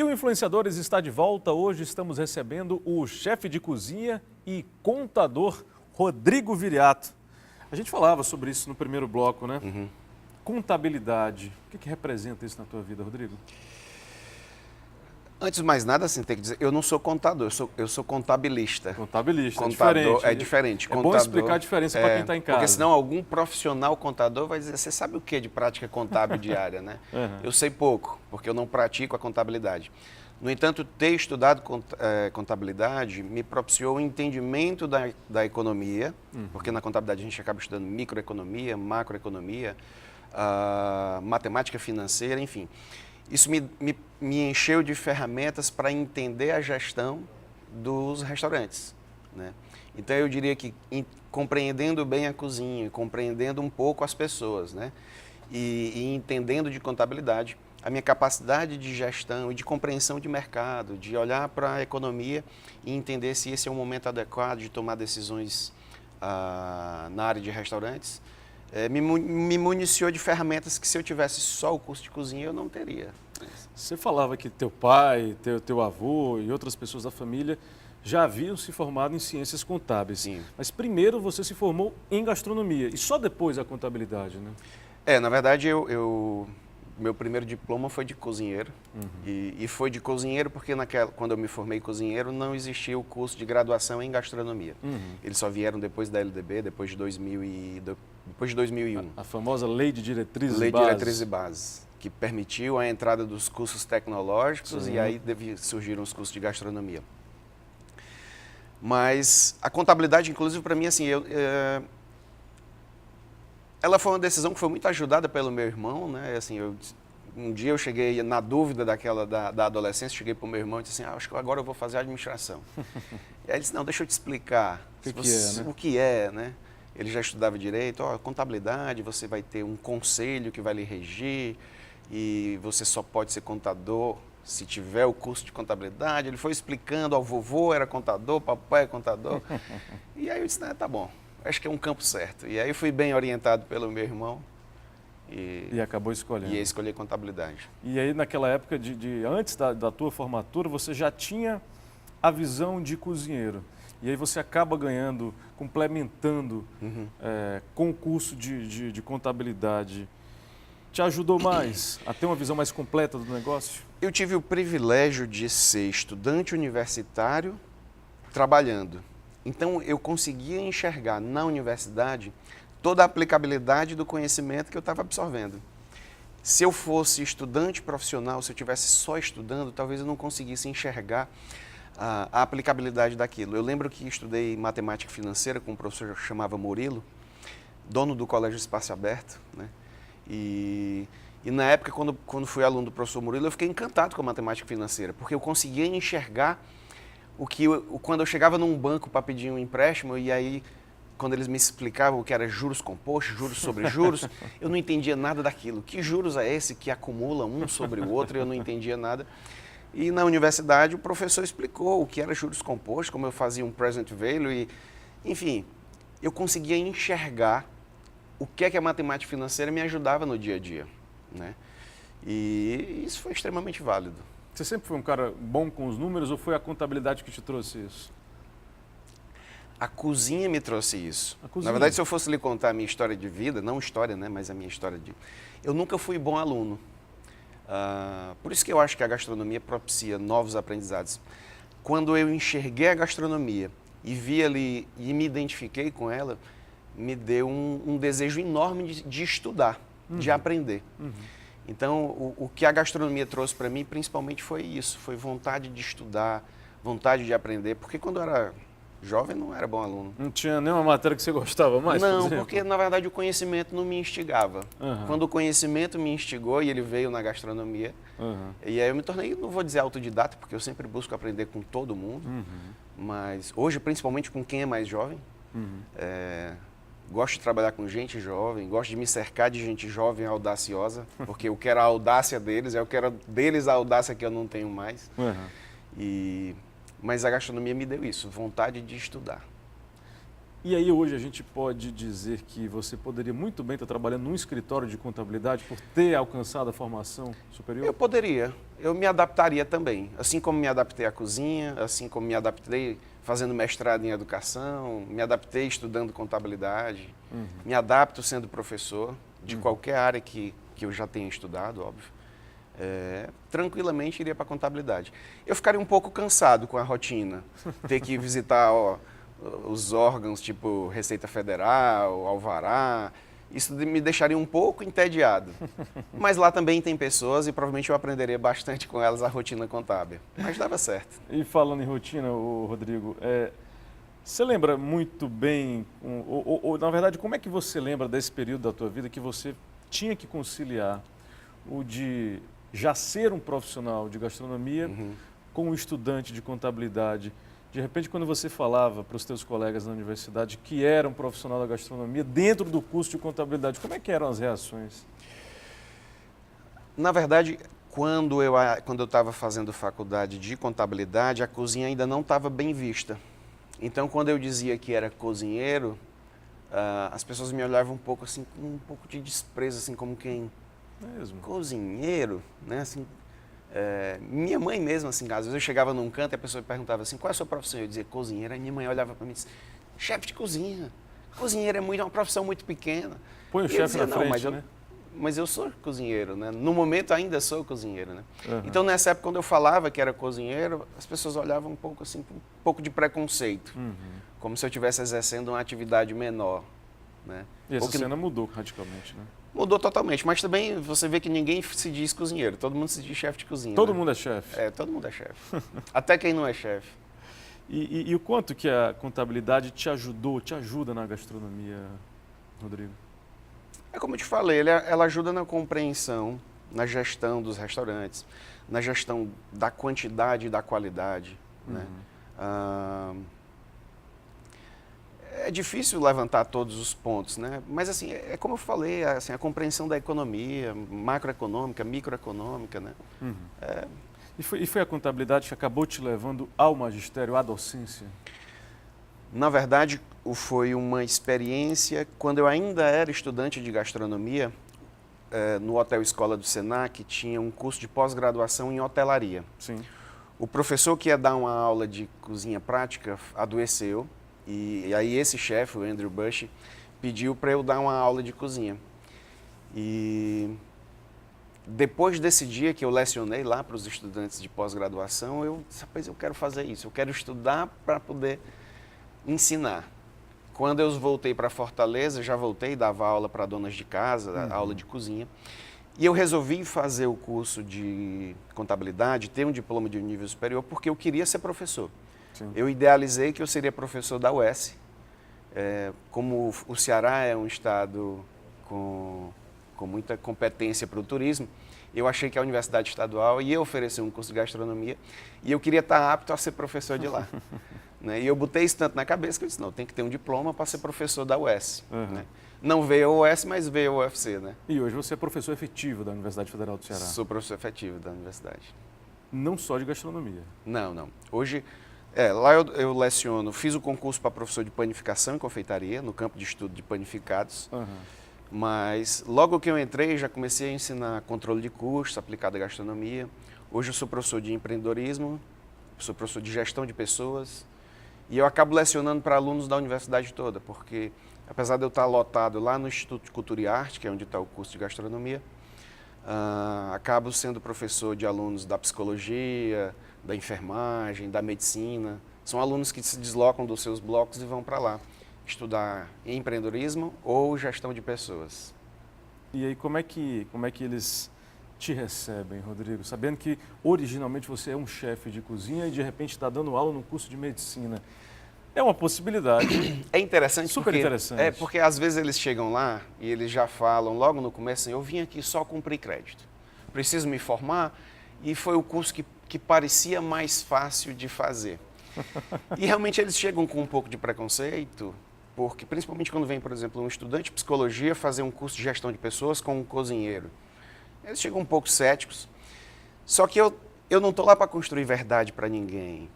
E o Influenciadores está de volta. Hoje estamos recebendo o chefe de cozinha e contador Rodrigo Viriato. A gente falava sobre isso no primeiro bloco, né? Contabilidade. O que representa isso na tua vida, Rodrigo? Antes de mais nada, assim, tem que dizer, eu não sou contador, eu sou contabilista. Contabilista, Contador, é diferente. É bom explicar a diferença para quem está em casa. Porque senão algum profissional contador vai dizer, você sabe o que de prática contábil diária, né? Eu sei pouco, porque eu não pratico a contabilidade. No entanto, ter estudado contabilidade me propiciou o entendimento da economia, porque na contabilidade a gente acaba estudando microeconomia, macroeconomia, matemática financeira, enfim. Isso me encheu de ferramentas para entender a gestão dos restaurantes, né? Então, eu diria que compreendendo bem a cozinha, compreendendo um pouco as pessoas, né? E entendendo de contabilidade, a minha capacidade de gestão e de compreensão de mercado, de olhar para a economia e entender se esse é um momento adequado de tomar decisões na área de restaurantes, me municiou de ferramentas que se eu tivesse só o curso de cozinha eu não teria. Você falava que teu pai, teu avô e outras pessoas da família já haviam se formado em ciências contábeis. Sim. Mas primeiro você se formou em gastronomia e só depois a contabilidade, né? Na verdade, meu primeiro diploma foi de cozinheiro. E foi de cozinheiro porque quando eu me formei cozinheiro não existia o curso de graduação em gastronomia. Eles só vieram depois da LDB, depois de 2001. A famosa Lei de Diretrizes e Lei de Bases. Diretrizes e Bases, que permitiu a entrada dos cursos tecnológicos. Sim. E aí surgiram os cursos de gastronomia. Mas a contabilidade, inclusive, para mim, assim, ela foi uma decisão que foi muito ajudada pelo meu irmão, né? Assim, um dia eu cheguei na dúvida da adolescência, cheguei para o meu irmão e disse assim, acho que agora eu vou fazer administração. E aí ele disse, não, deixa eu te explicar O que é, né? Ele já estudava direito, contabilidade, você vai ter um conselho que vai lhe regir e você só pode ser contador se tiver o curso de contabilidade. Ele foi explicando, o vovô era contador, papai é contador. E aí eu disse, tá bom, acho que é um campo certo. E aí eu fui bem orientado pelo meu irmão. E acabou escolhendo. E escolhi contabilidade. E aí naquela época, antes da tua formatura, você já tinha a visão de cozinheiro. E aí você acaba ganhando, complementando com o curso de contabilidade. Te ajudou mais a ter uma visão mais completa do negócio? Eu tive o privilégio de ser estudante universitário trabalhando. Então, eu conseguia enxergar na universidade toda a aplicabilidade do conhecimento que eu estava absorvendo. Se eu fosse estudante profissional, se eu estivesse só estudando, talvez eu não conseguisse enxergar a aplicabilidade daquilo. Eu lembro que estudei matemática financeira com um professor que chamava Murilo, dono do Colégio Espaço Aberto, né? E na época, quando fui aluno do professor Murilo, eu fiquei encantado com a matemática financeira, porque eu conseguia enxergar quando eu chegava num banco para pedir um empréstimo, e aí, quando eles me explicavam o que era juros compostos, juros sobre juros, eu não entendia nada daquilo. Que juros é esse que acumula um sobre o outro? Eu não entendia nada. E na universidade o professor explicou o que era juros compostos, como eu fazia um present value, enfim, eu conseguia enxergar o que é que a matemática financeira me ajudava no dia a dia, né? E isso foi extremamente válido. Você sempre foi um cara bom com os números ou foi a contabilidade que te trouxe isso? A cozinha me trouxe isso. Na verdade, se eu fosse lhe contar a minha história de vida, não história, né, mas a minha história de... Eu nunca fui bom aluno. Por isso que eu acho que a gastronomia propicia novos aprendizados. Quando eu enxerguei a gastronomia e vi ali e me identifiquei com ela, me deu um desejo enorme de estudar, de aprender. Então, o que a gastronomia trouxe para mim, principalmente, foi isso. Foi vontade de estudar, vontade de aprender. Porque quando eu era jovem, não era bom aluno. Não tinha nenhuma matéria que você gostava mais, Não, por porque, na verdade, o conhecimento não me instigava. Quando o conhecimento me instigou, e ele veio na gastronomia, e aí eu me tornei, não vou dizer autodidata, porque eu sempre busco aprender com todo mundo, mas hoje, principalmente com quem é mais jovem, gosto de trabalhar com gente jovem, gosto de me cercar de gente jovem audaciosa, porque eu quero a audácia deles, eu quero deles a audácia que eu não tenho mais. Uhum. Mas a gastronomia me deu isso, vontade de estudar. E aí hoje a gente pode dizer que você poderia muito bem estar trabalhando num escritório de contabilidade por ter alcançado a formação superior? Eu poderia, eu me adaptaria também. Assim como me adaptei à cozinha, assim como me adaptei fazendo mestrado em educação, me adaptei estudando contabilidade, me adapto sendo professor de qualquer área que eu já tenha estudado, óbvio. Tranquilamente iria para a contabilidade. Eu ficaria um pouco cansado com a rotina, ter que visitar os órgãos tipo Receita Federal, Alvará, isso me deixaria um pouco entediado. Mas lá também tem pessoas e provavelmente eu aprenderia bastante com elas a rotina contábil. Mas dava certo. E falando em rotina, Rodrigo, você lembra muito bem, ou na verdade, como é que você lembra desse período da tua vida que você tinha que conciliar o de já ser um profissional de gastronomia com um estudante de contabilidade? De repente, quando você falava para os teus colegas na universidade que era um profissional da gastronomia dentro do curso de contabilidade, como é que eram as reações? Na verdade, quando eu estava fazendo faculdade de contabilidade, a cozinha ainda não estava bem vista. Então, quando eu dizia que era cozinheiro, as pessoas me olhavam um pouco assim, com um pouco de desprezo, assim, como quem... Mesmo? Cozinheiro, né? Assim, minha mãe mesmo, assim, às vezes eu chegava num canto e a pessoa perguntava assim, qual é a sua profissão? Eu dizia cozinheiro, aí minha mãe olhava para mim e disse, chefe de cozinha. Cozinheiro é uma profissão muito pequena. Põe o chefe na frente, né? Mas eu sou cozinheiro, né? No momento ainda sou cozinheiro, né? Então nessa época quando eu falava que era cozinheiro, as pessoas olhavam um pouco assim, com um pouco de preconceito, como se eu estivesse exercendo uma atividade menor, né? E essa cena mudou radicalmente, né? Mudou totalmente, mas também você vê que ninguém se diz cozinheiro, todo mundo se diz chefe de cozinha. Todo né? mundo é chefe? Todo mundo é chefe. Até quem não é chefe. E o quanto que a contabilidade te ajuda na gastronomia, Rodrigo? É como eu te falei, ela ajuda na compreensão, na gestão dos restaurantes, na gestão da quantidade e da qualidade. Né? É difícil levantar todos os pontos, né? Mas assim, é como eu falei, assim, a compreensão da economia, macroeconômica, microeconômica, né? E foi a contabilidade que acabou te levando ao magistério, à docência? Na verdade, foi uma experiência, quando eu ainda era estudante de gastronomia, no Hotel Escola do Senac, tinha um curso de pós-graduação em hotelaria. Sim. O professor que ia dar uma aula de cozinha prática adoeceu, e aí esse chefe, o Andrew Bush, pediu para eu dar uma aula de cozinha. E depois desse dia que eu lecionei lá para os estudantes de pós-graduação, eu disse, rapaz, eu quero fazer isso, eu quero estudar para poder ensinar. Quando eu voltei para Fortaleza, já voltei, dava aula para donas de casa, aula de cozinha. E eu resolvi fazer o curso de contabilidade, ter um diploma de nível superior, porque eu queria ser professor. Sim. Eu idealizei que eu seria professor da UES. Como o Ceará é um estado com muita competência para o turismo, eu achei que a Universidade Estadual ia oferecer um curso de gastronomia e eu queria estar apto a ser professor de lá. Né? E eu botei isso tanto na cabeça que eu disse, não, tem que ter um diploma para ser professor da UES. Né? Não veio a UES, mas veio a UFC. Né? E hoje você é professor efetivo da Universidade Federal do Ceará? Sou professor efetivo da universidade. Não só de gastronomia? Não. Hoje, lá eu leciono, fiz o concurso para professor de panificação e confeitaria, no campo de estudo de panificados. Mas logo que eu entrei, já comecei a ensinar controle de custos aplicado à gastronomia. Hoje eu sou professor de empreendedorismo, sou professor de gestão de pessoas. E eu acabo lecionando para alunos da universidade toda, porque apesar de eu estar lotado lá no Instituto de Cultura e Arte, que é onde está o curso de gastronomia, acabo sendo professor de alunos da psicologia, da enfermagem, da medicina. São alunos que se deslocam dos seus blocos e vão para lá estudar empreendedorismo ou gestão de pessoas. E aí, como é que eles te recebem, Rodrigo? Sabendo que originalmente você é um chefe de cozinha e de repente está dando aula no curso de medicina. É uma possibilidade. É interessante. Super interessante. Porque às vezes eles chegam lá e eles já falam logo no começo assim, eu vim aqui só cumprir crédito. Preciso me formar e foi o curso que parecia mais fácil de fazer. E realmente eles chegam com um pouco de preconceito, porque principalmente quando vem, por exemplo, um estudante de psicologia fazer um curso de gestão de pessoas com um cozinheiro. Eles chegam um pouco céticos. Só que eu não estou lá para construir verdade para ninguém.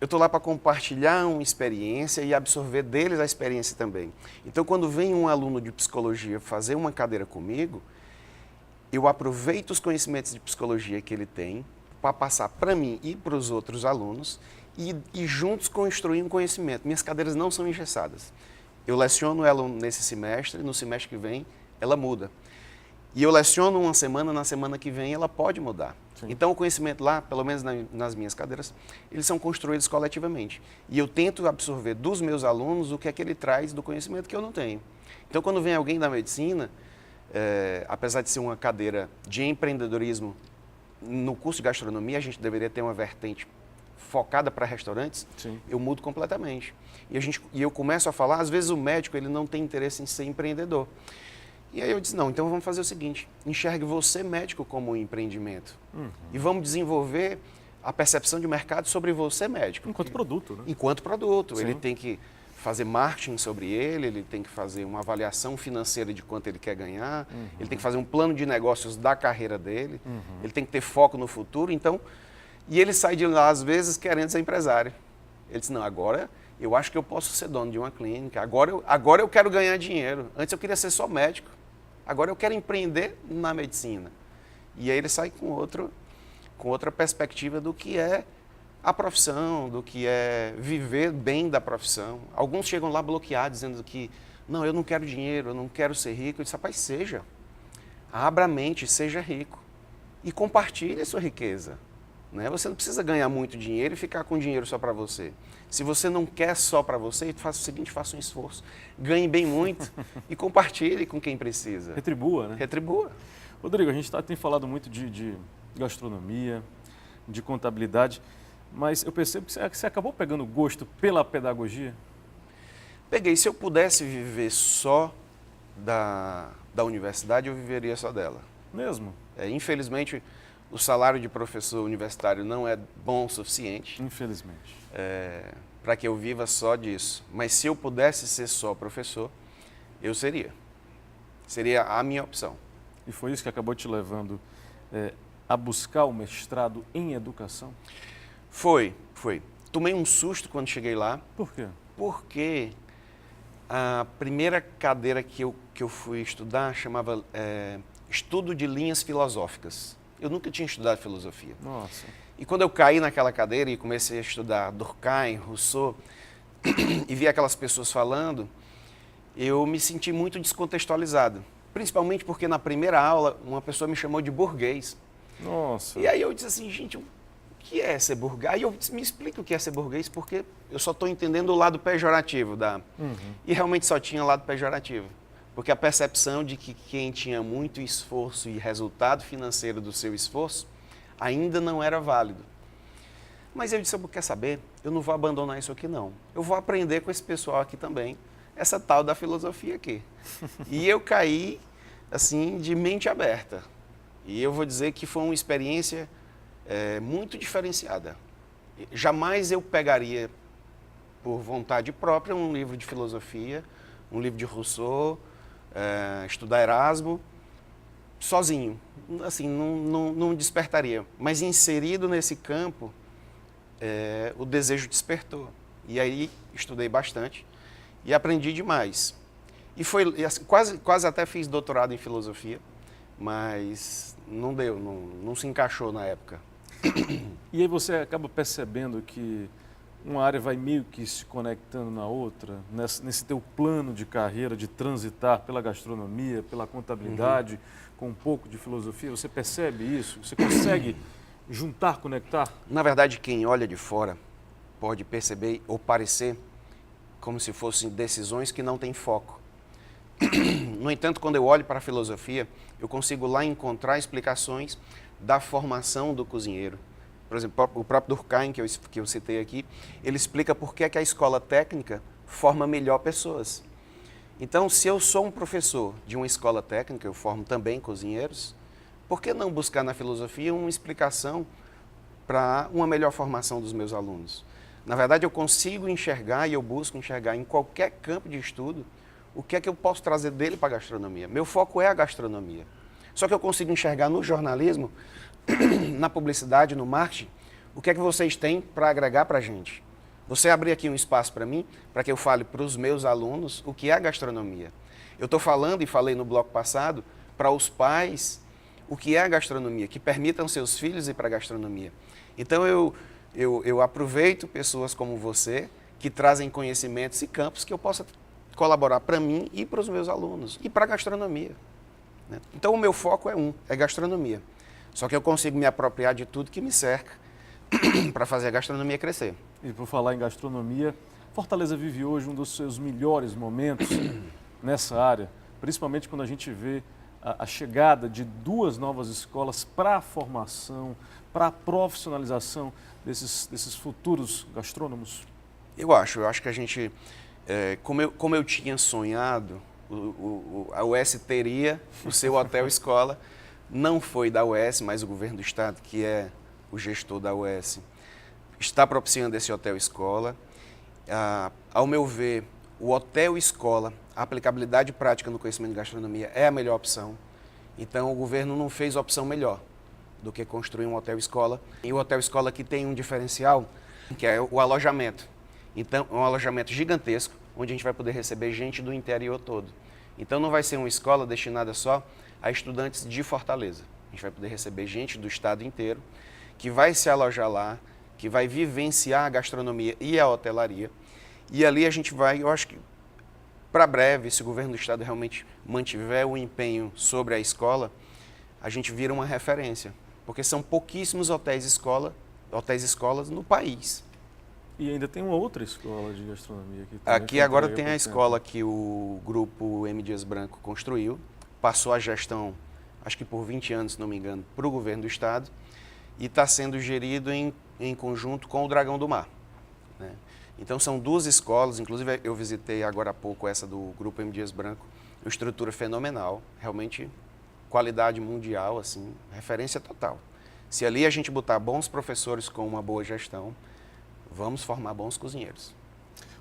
eu estou lá para compartilhar uma experiência e absorver deles a experiência também. Então, quando vem um aluno de psicologia fazer uma cadeira comigo, eu aproveito os conhecimentos de psicologia que ele tem para passar para mim e para os outros alunos e juntos construir um conhecimento. Minhas cadeiras não são engessadas. Eu leciono ela nesse semestre, no semestre que vem ela muda. E eu leciono uma semana, na semana que vem ela pode mudar. Sim. Então o conhecimento lá, pelo menos nas minhas cadeiras, eles são construídos coletivamente. E eu tento absorver dos meus alunos o que é que ele traz do conhecimento que eu não tenho. Então quando vem alguém da medicina, apesar de ser uma cadeira de empreendedorismo, no curso de gastronomia a gente deveria ter uma vertente focada para restaurantes. Sim. Eu mudo completamente. E eu começo a falar, às vezes o médico ele não tem interesse em ser empreendedor. E aí eu disse, não, então vamos fazer o seguinte, enxergue você médico como um empreendimento. E vamos desenvolver a percepção de mercado sobre você médico. Enquanto produto, né? Enquanto produto. Sim. Ele tem que fazer marketing sobre ele tem que fazer uma avaliação financeira de quanto ele quer ganhar, ele tem que fazer um plano de negócios da carreira dele, ele tem que ter foco no futuro, então... E ele sai de lá, às vezes, querendo ser empresário. Ele diz, não, agora eu acho que eu posso ser dono de uma clínica, agora eu quero ganhar dinheiro. Antes eu queria ser só médico, agora eu quero empreender na medicina. E aí ele sai com outra perspectiva do que é a profissão, do que é viver bem da profissão. Alguns chegam lá bloqueados, dizendo que, não, eu não quero dinheiro, eu não quero ser rico. Eu disse, rapaz, seja. Abra a mente, seja rico. E compartilhe a sua riqueza. Você não precisa ganhar muito dinheiro e ficar com dinheiro só para você. Se você não quer só para você, faça o seguinte, faça um esforço. Ganhe bem muito e compartilhe com quem precisa. Retribua, né? Retribua. Rodrigo, a gente tem falado muito de gastronomia, de contabilidade, mas eu percebo que você acabou pegando gosto pela pedagogia. Peguei. Se eu pudesse viver só da universidade, eu viveria só dela. Mesmo? Infelizmente... O salário de professor universitário não é bom o suficiente. Infelizmente. Para que eu viva só disso. Mas se eu pudesse ser só professor, eu seria. Seria a minha opção. E foi isso que acabou te levando a buscar o mestrado em educação? Foi. Tomei um susto quando cheguei lá. Por quê? Porque a primeira cadeira que eu fui estudar chamava Estudo de Linhas Filosóficas. Eu nunca tinha estudado filosofia. Nossa. E quando eu caí naquela cadeira e comecei a estudar Durkheim, Rousseau, e vi aquelas pessoas falando, eu me senti muito descontextualizado. Principalmente porque na primeira aula uma pessoa me chamou de burguês. Nossa. E aí eu disse assim, gente, o que é ser burguês? Aí eu disse, me explica o que é ser burguês, porque eu só estou entendendo o lado pejorativo da... E realmente só tinha lado pejorativo. Porque a percepção de que quem tinha muito esforço e resultado financeiro do seu esforço ainda não era válido. Mas eu disse, quer saber? Eu não vou abandonar isso aqui não. Eu vou aprender com esse pessoal aqui também, essa tal da filosofia aqui. E eu caí, assim, de mente aberta. E eu vou dizer que foi uma experiência muito diferenciada. Jamais eu pegaria, por vontade própria, um livro de filosofia, um livro de Rousseau, estudar Erasmo, sozinho, assim, não despertaria. Mas inserido nesse campo, o desejo despertou. E aí estudei bastante e aprendi demais. E foi assim, quase até fiz doutorado em filosofia, mas não deu, não se encaixou na época. E aí você acaba percebendo que uma área vai meio que se conectando na outra, nesse teu plano de carreira, de transitar pela gastronomia, pela contabilidade, com um pouco de filosofia. Você percebe isso? Você consegue juntar, conectar? Na verdade, quem olha de fora pode perceber ou parecer como se fossem decisões que não têm foco. No entanto, quando eu olho para a filosofia, eu consigo lá encontrar explicações da formação do cozinheiro. Por exemplo, o próprio Durkheim, que eu citei aqui, ele explica por que a escola técnica forma melhor pessoas. Então, se eu sou um professor de uma escola técnica, eu formo também cozinheiros, por que não buscar na filosofia uma explicação para uma melhor formação dos meus alunos? Na verdade, eu consigo enxergar e eu busco enxergar em qualquer campo de estudo o que é que eu posso trazer dele para a gastronomia. Meu foco é a gastronomia. Só que eu consigo enxergar no jornalismo, na publicidade, no marketing, o que é que vocês têm para agregar para a gente. Você abrir aqui um espaço para mim, para que eu fale para os meus alunos o que é a gastronomia. Eu estou falando, e falei no bloco passado, para os pais o que é a gastronomia, que permitam seus filhos ir para a gastronomia. Então eu aproveito pessoas como você, que trazem conhecimentos e campos que eu possa colaborar para mim e para os meus alunos, e para a gastronomia, né? Então o meu foco é gastronomia. Só que eu consigo me apropriar de tudo que me cerca para fazer a gastronomia crescer. E por falar em gastronomia, Fortaleza vive hoje um dos seus melhores momentos nessa área, principalmente quando a gente vê a chegada de 2 novas escolas para a formação, para a profissionalização desses futuros gastrônomos. Eu acho que a gente, como eu tinha sonhado, a UES teria o seu hotel-escola, não foi da UES, mas o governo do estado, que é o gestor da UES, está propiciando esse hotel-escola. Ao meu ver, o hotel-escola, a aplicabilidade prática no conhecimento de gastronomia é a melhor opção. Então, o governo não fez opção melhor do que construir um hotel-escola. E o hotel-escola aqui tem um diferencial, que é o alojamento. Então, é um alojamento gigantesco, onde a gente vai poder receber gente do interior todo. Então, não vai ser uma escola destinada só a estudantes de Fortaleza. A gente vai poder receber gente do estado inteiro, que vai se alojar lá, que vai vivenciar a gastronomia e a hotelaria. E ali a gente vai, eu acho que, para breve, se o governo do estado realmente mantiver o empenho sobre a escola, a gente vira uma referência. Porque são pouquíssimos hotéis-escolas no país. E ainda tem uma outra escola de gastronomia aqui. Aqui agora tem a escola que o grupo M. Dias Branco construiu, passou a gestão, acho que por 20 anos, se não me engano, para o governo do estado, e está sendo gerido em conjunto com o Dragão do Mar, né? Então são 2 escolas, inclusive eu visitei agora há pouco essa do grupo M. Dias Branco, uma estrutura fenomenal, realmente qualidade mundial, assim, referência total. Se ali a gente botar bons professores com uma boa gestão, vamos formar bons cozinheiros.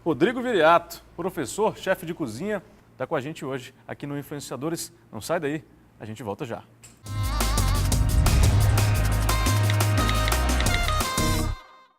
Rodrigo Viriato, professor, chefe de cozinha, está com a gente hoje aqui no Influenciadores. Não sai daí, a gente volta já.